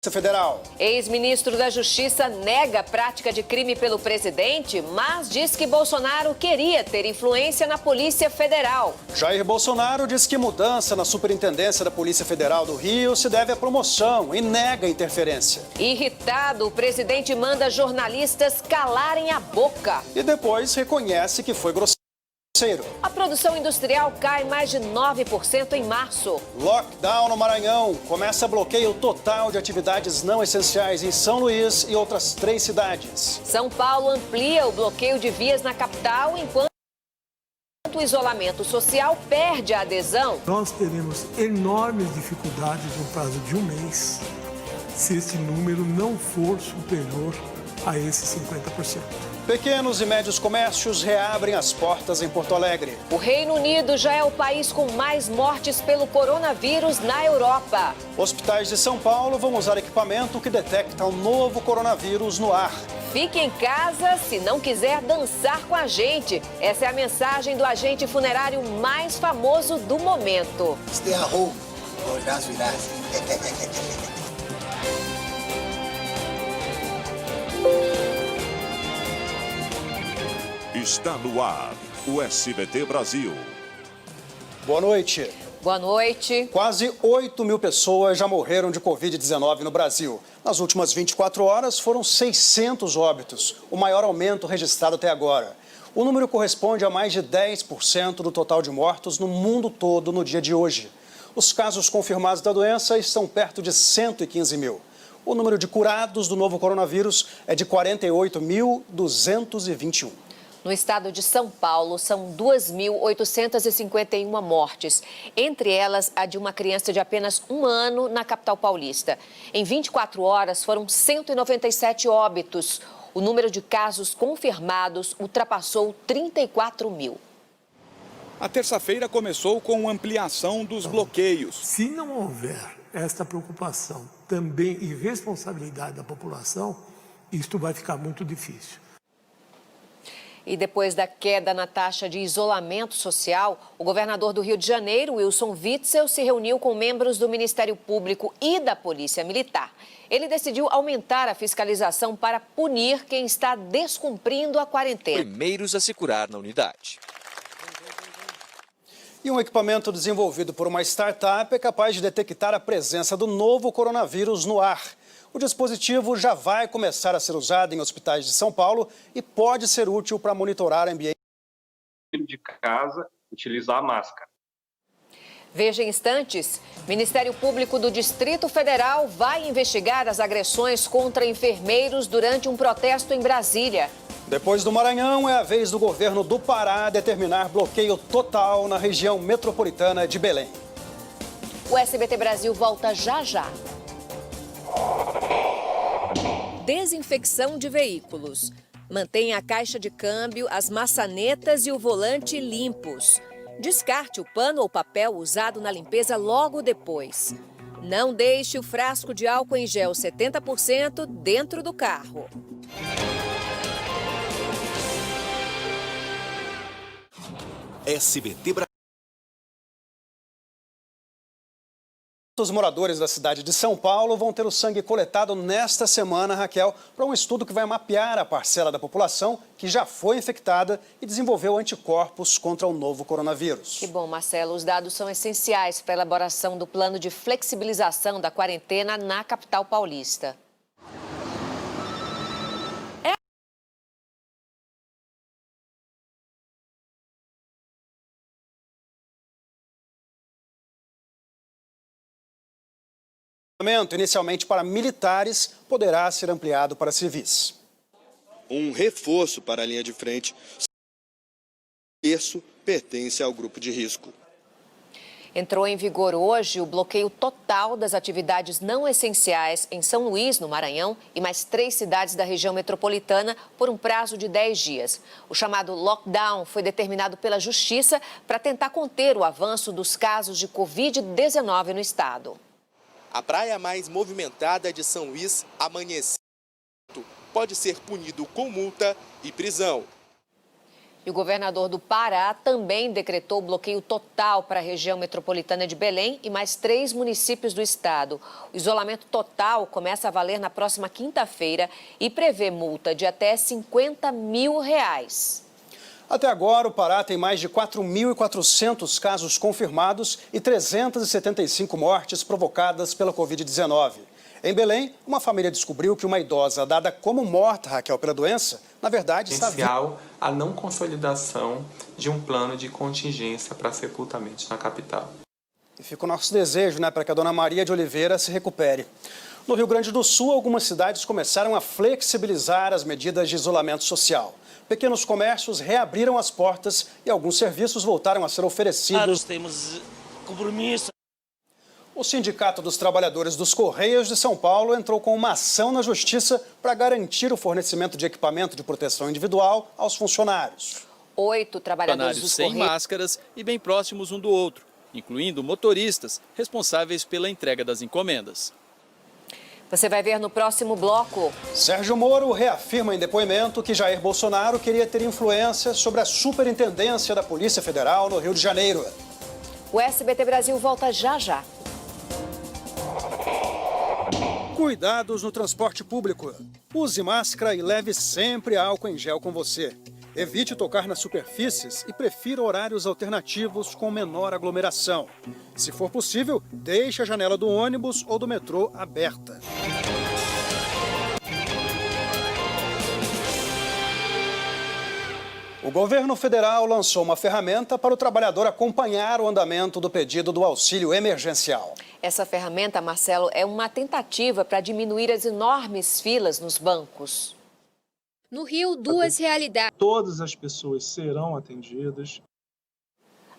Federal. Ex-ministro da Justiça nega a prática de crime pelo presidente, mas diz que Bolsonaro queria ter influência na Polícia Federal. Jair Bolsonaro diz que mudança na Superintendência da Polícia Federal do Rio se deve à promoção e nega interferência. Irritado, o presidente manda jornalistas calarem a boca. E depois reconhece que foi grosseiro. A produção industrial cai mais de 9% em março. Lockdown no Maranhão. Começa bloqueio total de atividades não essenciais em São Luís e outras 3 cidades. São Paulo amplia o bloqueio de vias na capital, enquanto o isolamento social perde a adesão. Nós teremos enormes dificuldades no prazo de um mês se esse número não for superior a esses 50%. Pequenos e médios comércios reabrem as portas em Porto Alegre. O Reino Unido já é o país com mais mortes pelo coronavírus na Europa. Hospitais de São Paulo vão usar equipamento que detecta o novo coronavírus no ar. Fique em casa se não quiser dançar com a gente. Essa é a mensagem do agente funerário mais famoso do momento. Stay at home or dance with us. Está no ar, o SBT Brasil. Boa noite. Boa noite. Quase 8 mil pessoas já morreram de Covid-19 no Brasil. Nas últimas 24 horas foram 600 óbitos, o maior aumento registrado até agora. O número corresponde a mais de 10% do total de mortos no mundo todo no dia de hoje. Os casos confirmados da doença estão perto de 115 mil. O número de curados do novo coronavírus é de 48.221. No estado de São Paulo, são 2.851 mortes. Entre elas, a de uma criança de apenas 1 ano na capital paulista. Em 24 horas, foram 197 óbitos. O número de casos confirmados ultrapassou 34 mil. A terça-feira começou com ampliação dos bloqueios. Se não houver esta preocupação também e responsabilidade da população, isto vai ficar muito difícil. E depois da queda na taxa de isolamento social, o governador do Rio de Janeiro, Wilson Witzel, se reuniu com membros do Ministério Público e da Polícia Militar. Ele decidiu aumentar a fiscalização para punir quem está descumprindo a quarentena. Primeiros a se curar na unidade. E um equipamento desenvolvido por uma startup é capaz de detectar a presença do novo coronavírus no ar. O dispositivo já vai começar a ser usado em hospitais de São Paulo e pode ser útil para monitorar ambiente de casa, utilizar a máscara. Veja em instantes, Ministério Público do Distrito Federal vai investigar as agressões contra enfermeiros durante um protesto em Brasília. Depois do Maranhão, é a vez do governo do Pará determinar bloqueio total na região metropolitana de Belém. O SBT Brasil volta já já. Desinfecção de veículos. Mantenha a caixa de câmbio, as maçanetas e o volante limpos. Descarte o pano ou papel usado na limpeza logo depois. Não deixe o frasco de álcool em gel 70% dentro do carro. SBT Brasil. Os moradores da cidade de São Paulo vão ter o sangue coletado nesta semana, Raquel, para um estudo que vai mapear a parcela da população que já foi infectada e desenvolveu anticorpos contra o novo coronavírus. Que bom, Marcelo. Os dados são essenciais para a elaboração do plano de flexibilização da quarentena na capital paulista. Inicialmente para militares, poderá ser ampliado para civis. Um reforço para a linha de frente. Isso pertence ao grupo de risco. Entrou em vigor hoje o bloqueio total das atividades não essenciais em São Luís, no Maranhão, e mais 3 cidades da região metropolitana por um prazo de 10 dias. O chamado lockdown foi determinado pela Justiça para tentar conter o avanço dos casos de Covid-19 no estado. A praia mais movimentada de São Luís amanheceu. Pode ser punido com multa e prisão. E o governador do Pará também decretou bloqueio total para a região metropolitana de Belém e mais 3 municípios do estado. O isolamento total começa a valer na próxima quinta-feira e prevê multa de até R$50 mil. Até agora, o Pará tem mais de 4.400 casos confirmados e 375 mortes provocadas pela Covid-19. Em Belém, uma família descobriu que uma idosa dada como morta, Raquel, pela doença, na verdade está viva. A não consolidação de um plano de contingência para sepultamentos na capital. E fica o nosso desejo, para que a dona Maria de Oliveira se recupere. No Rio Grande do Sul, algumas cidades começaram a flexibilizar as medidas de isolamento social. Pequenos comércios reabriram as portas e alguns serviços voltaram a ser oferecidos. Nós temos compromisso. O Sindicato dos Trabalhadores dos Correios de São Paulo entrou com uma ação na Justiça para garantir o fornecimento de equipamento de proteção individual aos funcionários. 8 trabalhadores dos sem Correios máscaras e bem próximos um do outro, incluindo motoristas responsáveis pela entrega das encomendas. Você vai ver no próximo bloco. Sérgio Moro reafirma em depoimento que Jair Bolsonaro queria ter influência sobre a superintendência da Polícia Federal no Rio de Janeiro. O SBT Brasil volta já já. Cuidados no transporte público. Use máscara e leve sempre álcool em gel com você. Evite tocar nas superfícies e prefira horários alternativos com menor aglomeração. Se for possível, deixe a janela do ônibus ou do metrô aberta. O governo federal lançou uma ferramenta para o trabalhador acompanhar o andamento do pedido do auxílio emergencial. Essa ferramenta, Marcelo, é uma tentativa para diminuir as enormes filas nos bancos. No Rio, 2 realidades. Todas as pessoas serão atendidas.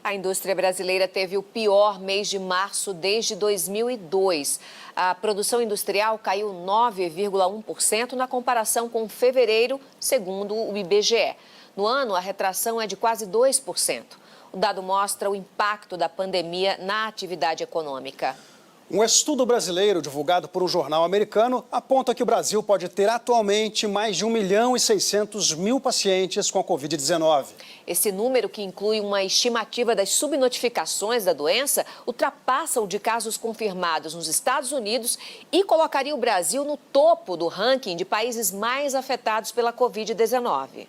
A indústria brasileira teve o pior mês de março desde 2002. A produção industrial caiu 9,1% na comparação com fevereiro, segundo o IBGE. No ano, a retração é de quase 2%. O dado mostra o impacto da pandemia na atividade econômica. Um estudo brasileiro divulgado por um jornal americano aponta que o Brasil pode ter atualmente mais de 1.600.000 pacientes com a Covid-19. Esse número, que inclui uma estimativa das subnotificações da doença, ultrapassa o de casos confirmados nos Estados Unidos e colocaria o Brasil no topo do ranking de países mais afetados pela Covid-19.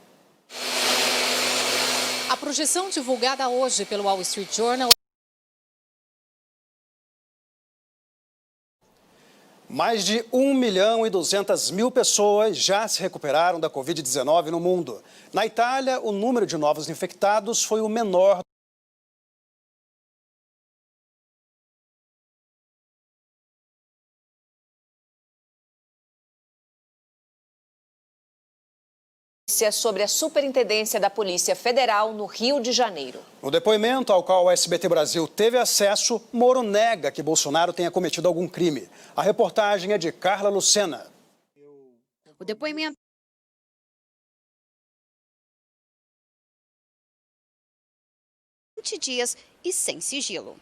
A projeção divulgada hoje pelo Wall Street Journal. Mais de 1.200.000 pessoas já se recuperaram da Covid-19 no mundo. Na Itália, o número de novos infectados foi o menor. Sobre a Superintendência da Polícia Federal no Rio de Janeiro. No depoimento ao qual o SBT Brasil teve acesso, Moro nega que Bolsonaro tenha cometido algum crime. A reportagem é de Carla Lucena. O depoimento. Dias e sem sigilo.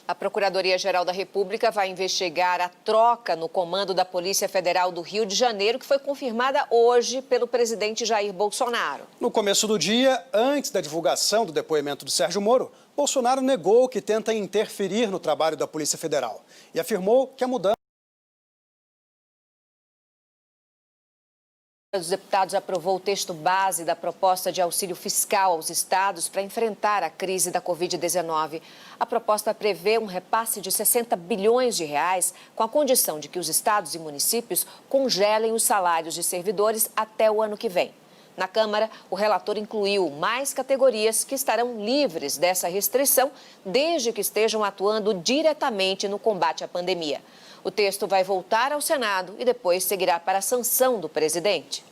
A Procuradoria-Geral da República vai investigar a troca no comando da Polícia Federal do Rio de Janeiro, que foi confirmada hoje pelo presidente Jair Bolsonaro. No começo do dia, antes da divulgação do depoimento de Sérgio Moro, Bolsonaro negou que tenta interferir no trabalho da Polícia Federal e afirmou que a mudança... Os deputados aprovou o texto base da proposta de auxílio fiscal aos estados para enfrentar a crise da Covid-19. A proposta prevê um repasse de 60 bilhões de reais, com a condição de que os estados e municípios congelem os salários de servidores até o ano que vem. Na Câmara, o relator incluiu mais categorias que estarão livres dessa restrição, desde que estejam atuando diretamente no combate à pandemia. O texto vai voltar ao Senado e depois seguirá para a sanção do presidente.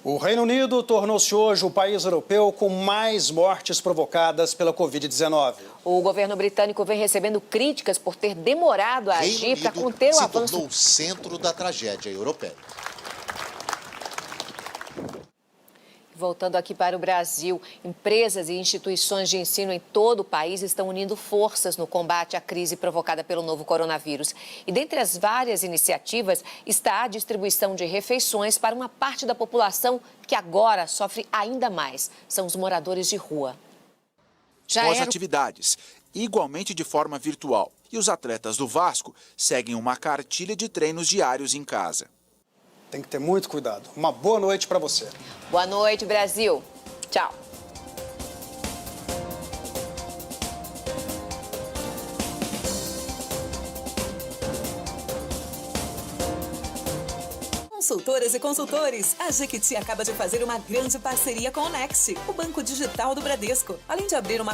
O Reino Unido tornou-se hoje o país europeu com mais mortes provocadas pela Covid-19. O governo britânico vem recebendo críticas por ter demorado a agir para conter o avanço. Se tornou o centro da tragédia europeia. voltando aqui para o Brasil, empresas e instituições de ensino em todo o país estão unindo forças no combate à crise provocada pelo novo coronavírus. E dentre as várias iniciativas está a distribuição de refeições para uma parte da população que agora sofre ainda mais. São os moradores de rua. As atividades, igualmente de forma virtual. E os atletas do Vasco seguem uma cartilha de treinos diários em casa. Tem que ter muito cuidado. Uma boa noite para você. Boa noite, Brasil. Tchau. Consultoras e consultores, a Jequiti acaba de fazer uma grande parceria com o Next, o banco digital do Bradesco. Além de abrir uma